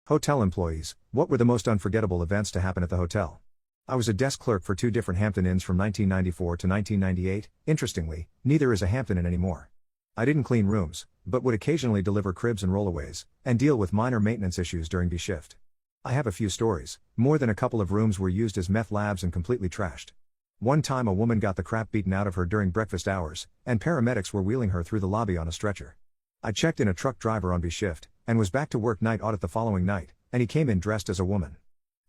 Hotel employees, what were the most unforgettable events to happen at the hotel? I was a desk clerk for two different Hampton Inns from 1994 to 1998, interestingly, neither is a Hampton Inn anymore. I didn't clean rooms, but would occasionally deliver cribs and rollaways, and deal with minor maintenance issues during B shift. I have a few stories. More than a couple of rooms were used as meth labs and completely trashed. One time a woman got the crap beaten out of her during breakfast hours, and paramedics were wheeling her through the lobby on a stretcher. I checked in a truck driver on B shift, and was back to work night audit the following night, and he came in dressed as a woman.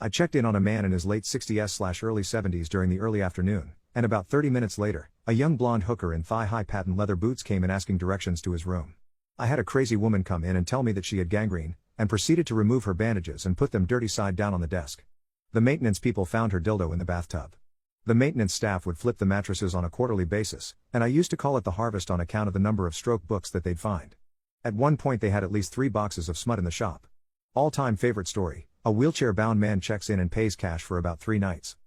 I checked in on a man in his late 60s/early 70s during the early afternoon, and about 30 minutes later, a young blonde hooker in thigh-high patent leather boots came in asking directions to his room. I had a crazy woman come in and tell me that she had gangrene, and proceeded to remove her bandages and put them dirty side down on the desk. The maintenance people found her dildo in the bathtub. The maintenance staff would flip the mattresses on a quarterly basis, and I used to call it the harvest on account of the number of stroke books that they'd find. At one point they had at least 3 boxes of smut in the shop. All-time favorite story, a wheelchair-bound man checks in and pays cash for about 3 nights.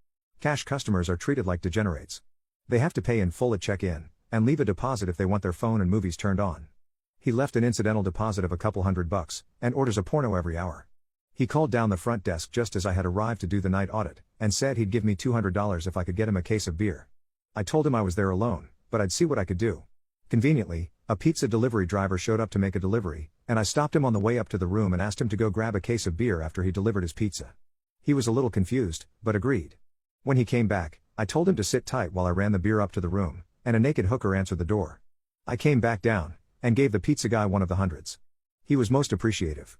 Cash customers are treated like degenerates. They have to pay in full at check-in, and leave a deposit if they want their phone and movies turned on. He left an incidental deposit of a couple $100, and orders a porno every hour. He called down the front desk just as I had arrived to do the night audit, and said he'd give me $200 if I could get him a case of beer. I told him I was there alone, but I'd see what I could do. Conveniently, a pizza delivery driver showed up to make a delivery, and I stopped him on the way up to the room and asked him to go grab a case of beer after he delivered his pizza. He was a little confused, but agreed. When he came back, I told him to sit tight while I ran the beer up to the room, and a naked hooker answered the door. I came back down, and gave the pizza guy one of the hundreds. He was most appreciative.